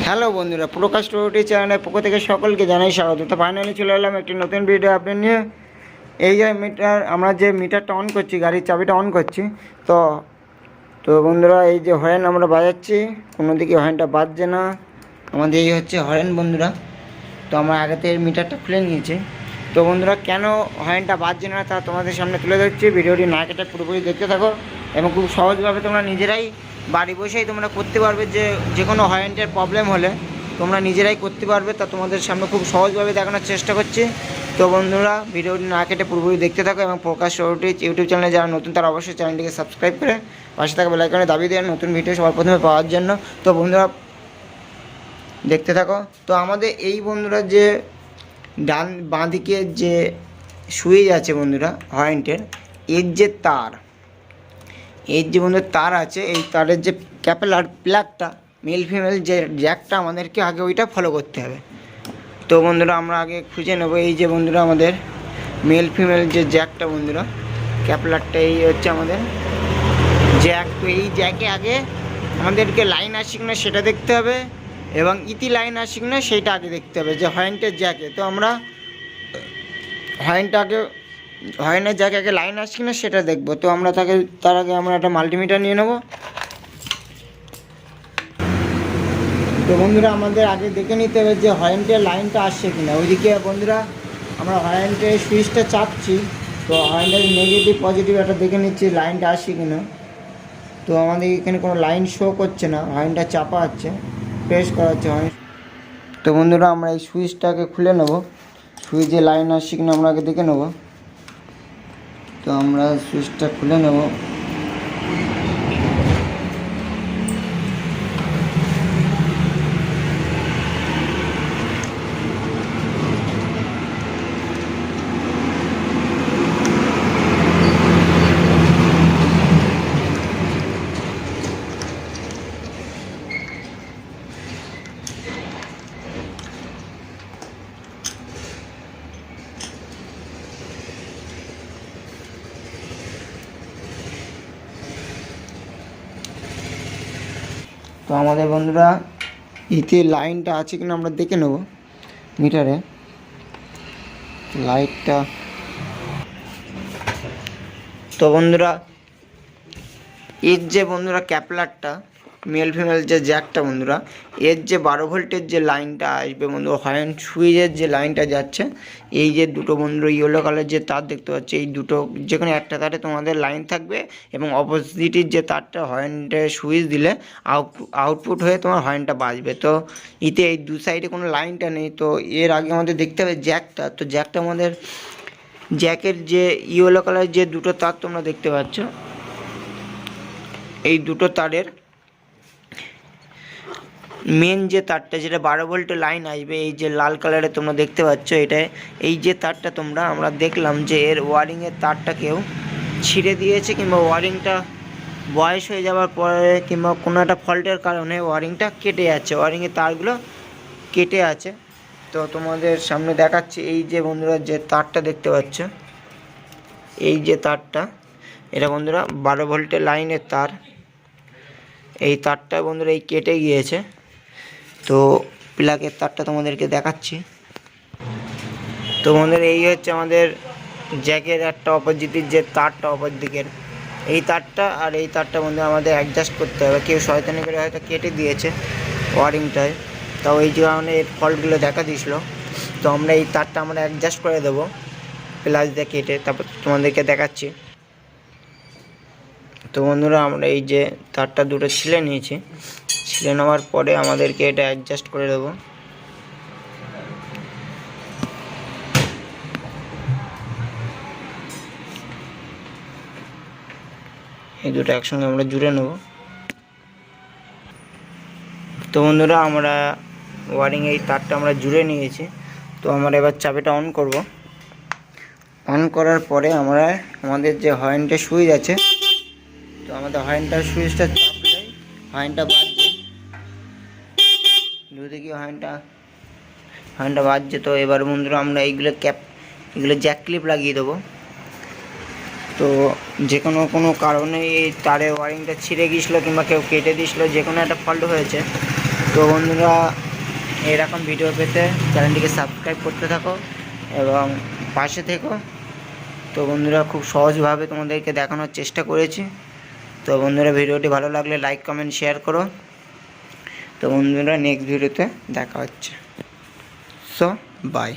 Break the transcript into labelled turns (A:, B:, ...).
A: Hello বন্ধুরা, প্রকাশ টোটি চ্যানেলের পক্ষ থেকে সকলকে জানাই স্বাগত। তো ফাইনালি চলে এলাম একটি নতুন ভিডিও আপডেট নিয়ে। এই যে আমরা যে মিটারটা অন করছি, গাড়ির চাবিটা অন করছি, তো তো বন্ধুরা এই যে হর্ন আমরা বাজাচ্ছি, কোনো দিকে হর্নটা বাজছে না। আমাদের এই হচ্ছে হর্ন বন্ধুরা। তো আমরা আগেতে মিটারটা খুলে নিয়েছি। তো বন্ধুরা কেন হর্নটা বাজছে না তা তোমাদের সামনে তুলে ধরছি। ভিডিওটি না কেটে পুরোপুরি দেখতে থাকো এবং খুব সহজভাবে তোমরা নিজেরাই বাড়ি বসেই তোমরা করতে পারবে। যে কোনো হর্নের প্রবলেম হলে তোমরা নিজেরাই করতে পারবে। তা তোমাদের সামনে খুব সহজভাবে দেখানোর চেষ্টা করছি। তো বন্ধুরা ভিডিওটি না কেটে পুরোপুরি দেখতে থাকো এবং প্রকাশ টোটি ইউটিউব চ্যানেলে যারা নতুন তারা অবশ্যই চ্যানেলটিকে সাবস্ক্রাইব করে পাশে থাকা বেল আইকনে দাবি দেন নতুন ভিডিও সবার প্রথমে পাওয়ার জন্য। তো বন্ধুরা দেখতে থাকো। তো আমাদের এই বন্ধুরা যে ডান বাঁ দিকে যে সুইচ আছে বন্ধুরা হর্নের, এর যে তার, এর যে বন্ধুরা তার আছে, এই তারের যে ক্যাপেলার প্লাগটা মেল ফিমেল যে জ্যাকটা আমাদেরকে আগে ওইটা ফলো করতে হবে। তো বন্ধুরা আমরা আগে খুঁজে নেবো। এই যে বন্ধুরা আমাদের মেল ফিমেল যে জ্যাকটা বন্ধুরা, ক্যাপেলারটা এই হচ্ছে আমাদের জ্যাক। তো এই জ্যাকে আগে আমাদেরকে লাইন আসি কিনা সেটা দেখতে হবে এবং ইতি লাইন আসি কিনা সেইটা আগে দেখতে হবে যে হর্নের জ্যাকে। তো আমরা হর্নের জ্যাকে আগে লাইন আসি কিনা সেটা দেখবো। তো আমরা তার আগে আমরা একটা মাল্টিমিটার নিয়ে নেব। তো বন্ধুরা আমাদের আগে দেখে নিতে হবে যে হর্নের লাইনটা আসছে কিনা। ওইদিকে বন্ধুরা আমরা হর্নের সুইচটা চাপছি, তো হর্নের নেগেটিভ পজিটিভ একটা দেখে নিচ্ছি লাইনটা আসছে কিনা। তো আমাদের এখানে কোনো লাইন শো করছে না, হর্নটা চাপা আছে, প্রেস করা হচ্ছে হর্ন। তো বন্ধুরা আমরা এই সুইচটাকে খুলে নেব, সুইচে লাইন আসছে কিনা আমরা আগে দেখে নেব। তো আমরা সুইচটা খুলে নেব। তো আমাদের বন্ধুরা এতে লাইনটা আছে কিনা আমরা দেখে নেব মিটারে লাইটটা। তো বন্ধুরা এর যে বন্ধুরা ক্যাপলারটা মেল ফিমেল যে জ্যাকটা বন্ধুরা, এর যে 12 ভোল্টের যে লাইনটা আসবে বন্ধুরা, হর্ন সুইচের যে লাইনটা যাচ্ছে, এই যে দুটো বন্ধুরা ইয়েলো কালার যে তার দেখতে পাচ্ছি, এই দুটো যে কোনো একটা তারে তোমাদের লাইন থাকবে এবং অপোজিটের যে তারটা হর্নটা সুইচ দিলে আউটপুট হয়ে তোমার হর্নটা বাজবে। তো এতে এই দু সাইডে কোনো লাইনটা নেই। তো এর আগে আমাদের দেখতে হবে জ্যাকটা। তো জ্যাকটা আমাদের জ্যাকের যে ইয়েলো কালার যে দুটো তার তোমরা দেখতে পাচ্ছ, এই দুটো তারের মেন যে তারটা যেটা 12 ভোল্টের লাইন আসবে, এই যে লাল কালারে তোমরা দেখতে পাচ্ছ, এটা এই যে তারটা আমরা দেখলাম যে এর ওয়ারিংয়ের তারটা কেউ ছিঁড়ে দিয়েছে কিংবা ওয়ারিংটা বয়স হয়ে যাওয়ার পরে কিংবা কোনো একটা ফল্টের কারণে ওয়ারিংটা কেটে যাচ্ছে, ওয়ারিংয়ের তারগুলো কেটে আছে। তো তোমাদের সামনে দেখাচ্ছি এই যে বন্ধুরা যে তারটা দেখতে পাচ্ছ, এই যে তারটা, এটা বন্ধুরা 12 ভোল্টের লাইনের তার। এই তারটা বন্ধুরা এই কেটে গিয়েছে। তো প্লাগের তারটা তোমাদেরকে দেখাচ্ছি। তো বন্ধুরা এই হচ্ছে আমাদের জ্যাকের একটা অপোজিটের যে তারটা অপর দিকের, এই তারটা আর এই তারটা বন্ধুরা আমাদের অ্যাডজাস্ট করতে হবে। কেউ শয়তানি করে হয়তো কেটে দিয়েছে ওয়ারিংটায়, তাও এই যে কারণে এর ফল্টগুলো দেখা দিয়েছিলো। তো আমরা এই তারটা আমরা অ্যাডজাস্ট করে দেবো প্লাস দিয়ে কেটে, তারপর তোমাদেরকে দেখাচ্ছি। তো বন্ধুরা আমরা এই যে তারটা দুটো ছিলে নিয়েছি, ছিলে নেওয়ার পরে আমাদেরকে এটা অ্যাডজাস্ট করে দেবো। এই দুটো একসঙ্গে আমরা জুড়ে নেব। তো বন্ধুরা আমরা ওয়ারিং এই তারটা আমরা জুড়ে নিয়েছি। তো আমরা এবার চাবিটা অন করব। অন করার পরে আমরা আমাদের যে হর্নটা সুইচ আছে, তো আমাদের হর্নটার সুইচটা চাপলে হর্নটা বাজছে, দুদিকে হর্নটা বাজছে। তো এবার বন্ধুরা আমরা এগুলো জ্যাক ক্লিপ লাগিয়ে দেবো। তো যে কোনো কারণে এই তারের ওয়ারিংটা ছিঁড়ে গিয়েছিলো কিংবা কেউ কেটে দিয়েছিলো, যে কোনো একটা ফল্ট হয়েছে, তো বন্ধুরা এরকম ভিডিও পেতে চ্যানেলটিকে সাবস্ক্রাইব করতে থাকো এবং পাশে থেকো। তো বন্ধুরা খুব সহজভাবে তোমাদেরকে দেখানোর চেষ্টা করেছি। তো বন্ধুরা ভিডিওটি ভালো লাগলে লাইক কমেন্ট শেয়ার করো। তো বন্ধুরা নেক্সট ভিডিওতে দেখা হচ্ছে। So by.